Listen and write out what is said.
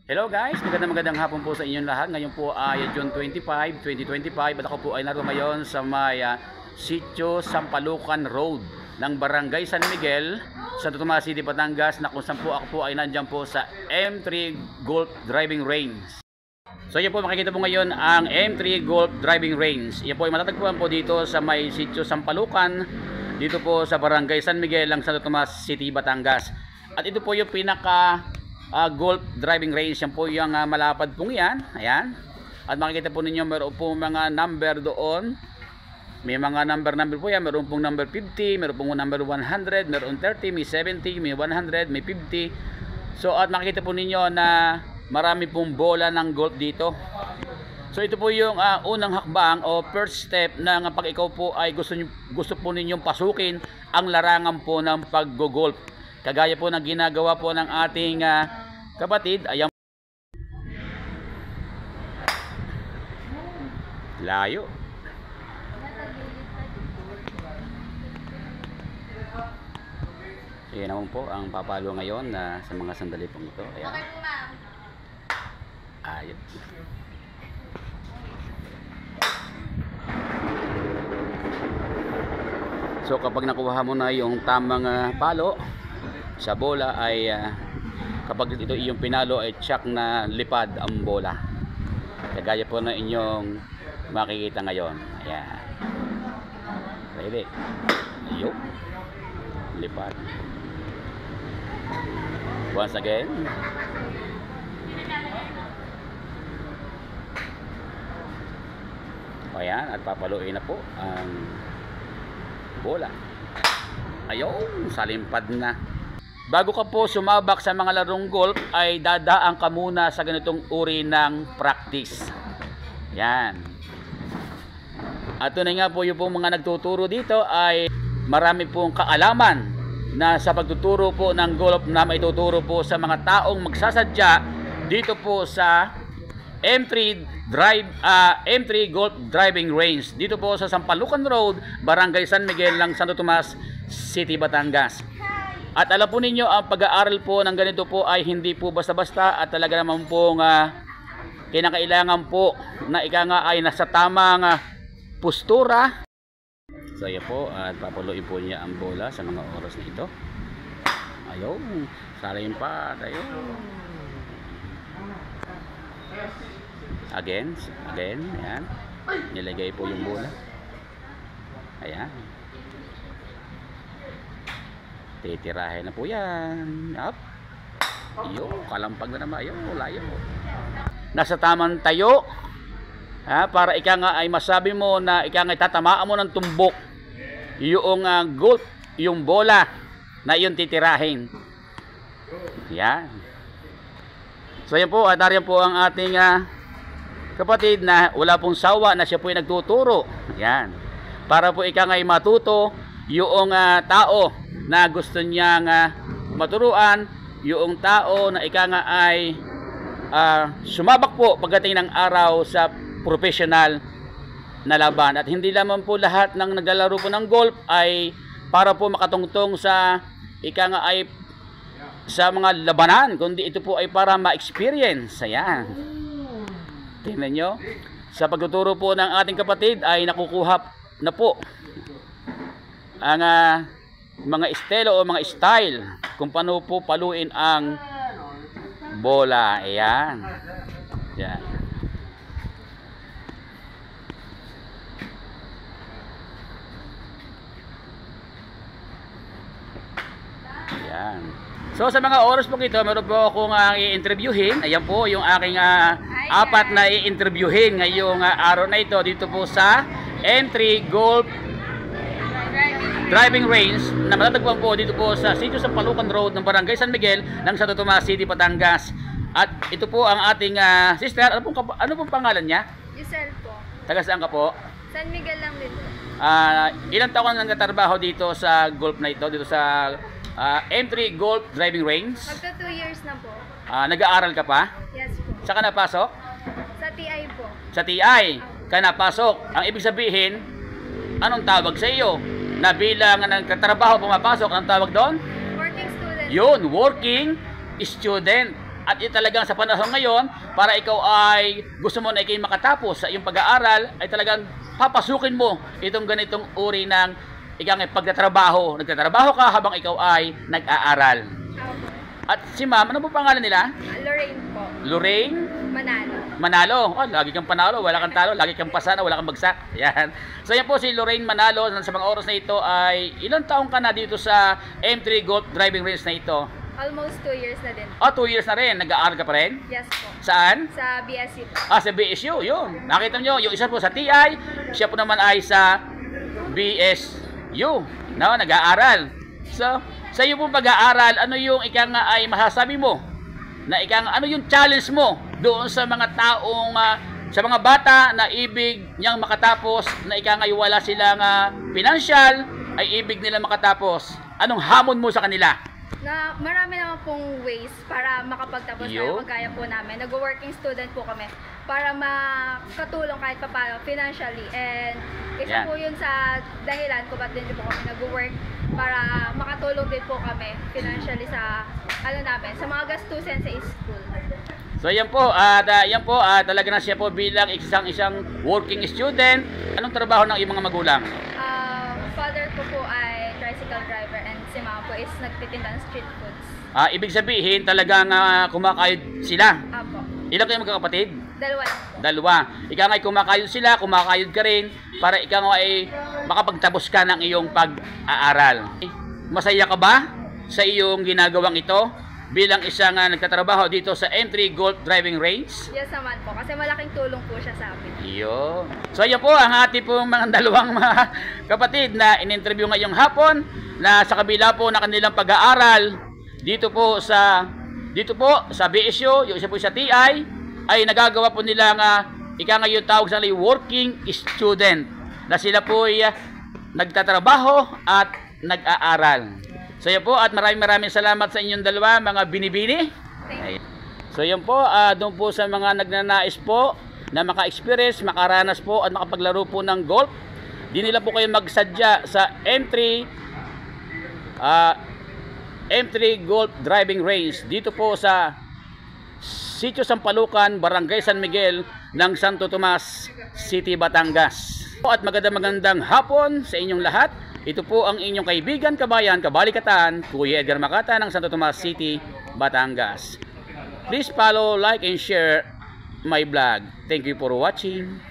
Hello guys, magandang hapon po sa inyong lahat. Ngayon po ay June 25, 2025 at ako po ay naroon ngayon sa may Sitio Sampalucan Road ng Barangay San Miguel, Santo Tomas City, Batangas, na kung saan po ako po ay nandyan po sa M3 Golf Driving Range. So yan po, makikita po ngayon ang M3 Golf Driving Range. Yan po ay matatagpuan po dito sa may Sitio Sampalucan, dito po sa Barangay San Miguel ng Santo Tomas City, Batangas. At ito po yung pinaka golf driving range. Yan po yung malapad pong yan. Ayan. At makikita po ninyo meron po mga number doon. May mga number po yan. Meron pong number 50, meron pong number 100, meron 30, may 70, may 100, may 50. So at makikita po ninyo na marami pong bola ng golf dito. So ito po yung unang hakbang o first step na pag ikaw po ay gusto po ninyong pasukin ang larangan po ng pag-golf. Kagaya po ng ginagawa po ng ating kapatid. Ayan. Layo. Ayan naman po ang papalo ngayon sa mga sandali pong ito. Ayan. Okay po, ma'am. Ayun. So kapag nakuha mo na yung tamang palo sa bola ay kapag ito iyong pinalo ay tsak na lipad ang bola. Kagaya po na inyong makikita ngayon. Ayan. Ready? Ayun. Lipad. Once again. Ayan. At papaluin na po ang bola. Ayun. Salimpad na. Bago ka po sumabak sa mga larong golf ay dadaan ka muna sa ganitong uri ng practice. Yan. At tunay nga po yung mga nagtuturo dito ay marami pong kaalaman na sa pagtuturo po ng golf na maituturo po sa mga taong magsasadya dito po sa M3 Golf Driving Range. Dito po sa Sampalucan Road, Barangay San Miguel ng Santo Tomas City, Batangas. At alam po ninyo, ang pag-aaral po ng ganito po ay hindi po basta-basta at talaga naman po kinakailangan po na ika nga ay nasa tamang postura. So yan po, at papaluin po niya ang bola sa mga oras na ito. Ayun, salayin pa, ayun. Again, ayan. Nilagay po yung bola. Ayan. Titirahin na po yan. Up. Iyo, kalampag na naman. Iyo, layo. Nasa tamang tayo. Para ika nga ay masabi mo na ika nga tatamaan mo ng tumbok yung golf, yung bola na yung titirahin. Yan. So yan po, at nariyan po ang ating kapatid na wala pong sawa na siya po ay nagtuturo. Yan. Para po ika nga ay matuto yung tao na gusto niyang maturuan, yung tao na ika nga ay sumabak po pagdating ng araw sa professional na laban. At hindi lamang po lahat ng naglalaro po ng golf ay para po makatungtong sa ika nga ay sa mga labanan, kundi ito po ay para ma-experience. Ayan. Tingnan nyo. Sa pagtuturo po ng ating kapatid ay nakukuha na po ang mga estilo o mga style kung paano po paluin ang bola. Ayan. Ayan. Ayan. So sa mga oras po ito, meron po akong i-interviewin. Ayan po yung aking apat na i-interviewin ngayong araw na ito dito po sa M3 Golf Driving Range na matatagpuan po dito po sa Sitio Sampalucan Road ng Barangay San Miguel ng Santo Tomas City, Batangas. At ito po ang ating sister. Ano pong pangalan niya? Giselle po. Taga saan ka po? San Miguel lang dito. Ilang taon na nagtatrabaho dito sa golf na ito, dito sa M3 Golf Driving Range? Magka 2 years na po. Nag-aaral ka pa? Yes po. Saan ka napasok? Sa TI po. Sa TI ka napasok. Ang ibig sabihin, anong tawag sa iyo? Na bilang nagtatrabaho pumapasok, anong tawag doon? Working student. Yun, working student. At talagang sa panahon ngayon, para ikaw ay gusto mo na ikaw makatapos sa iyong pag-aaral, ay talagang papasukin mo itong ganitong uri ng ikaw ay pagtatrabaho. Nagtatrabaho ka habang ikaw ay nag-aaral. Opo. At si ma'am, ano po pangalan nila? Lorraine po. Lorraine Manalo. Manalo. Oh, lagi kang panalo, wala kang talo, lagi kang pasana, wala kang bagsak. Yan. So yan po si Lorraine Manalo. Sa mga oras na ito ay ilang taong ka na dito sa M3 Golf Driving Range na ito? Almost 2 years na din. Oh, 2 years na rin. Nag-aaral ka pa rin? Yes po. Saan? Sa BSC po. Sa BSU, yun. Nakita nyo, yung isa po sa TI, siya po naman ay sa BSU. No, nag-aaral. So, sa iyo pong pag-aaral, ano yung ika nga ay masasabi mo? Na ika nga, ano yung challenge mo doon sa mga taong, sa mga bata na ibig niyang makatapos, na ika nga wala silang financial, ay ibig nila makatapos. Anong hamon mo sa kanila? Na marami naman pong ways para makapagtapos tayo Yo. kagaya po namin. Nag-working student po kami para makatulong kahit paano financially. And Yan. isa po yun sa dahilan kung ba't din po kami nag-work para makatulong din po kami financially sa ano namin, sa mga gastusin sa school. So yan po, at yan po, talaga na siya po bilang isang working student. Anong trabaho ng iyong mga magulang? Father ko po ay tricycle driver and si mama po is nagtitinda ng street foods. Ibig sabihin talagang kumakayod sila. Apo. Ilan kayo magkakapatid? Dalawa lang po. Dalawa. Ika nga'y kumakayod sila, kumakayod ka rin para ika nga ay makapagtapos ka ng iyong pag-aaral. Masaya ka ba sa iyong ginagawang ito bilang isang nagtatrabaho dito sa M3 Golf Driving Range? Yes naman po, kasi malaking tulong po siya sa amin. Iyo. So ayan po ang ating pong mga dalawang mga kapatid na in-interview ngayong hapon na sa kabila po na kanilang pag-aaral dito po sa BSU, yung isa po sa TI ay nagagawa po nila ika ngayon tawag sa working student na sila po ay nagtatrabaho at nag-aaral. So yan po at maraming salamat sa inyong dalawa mga binibini. Thank you. So yan po, doon po sa mga nagnanais po na maka-experience, makaranas po at makapaglaro po ng golf, di nila po kayo magsadya sa M3 Golf Driving Range dito po sa Sitio Sampalucan, Barangay San Miguel ng Santo Tomas City, Batangas. At magandang hapon sa inyong lahat. Ito po ang inyong kaibigan, kabayan, kabalikatan, Kuya Edgar Makata ng Santo Tomas City, Batangas. Please follow, like, and share my vlog. Thank you for watching.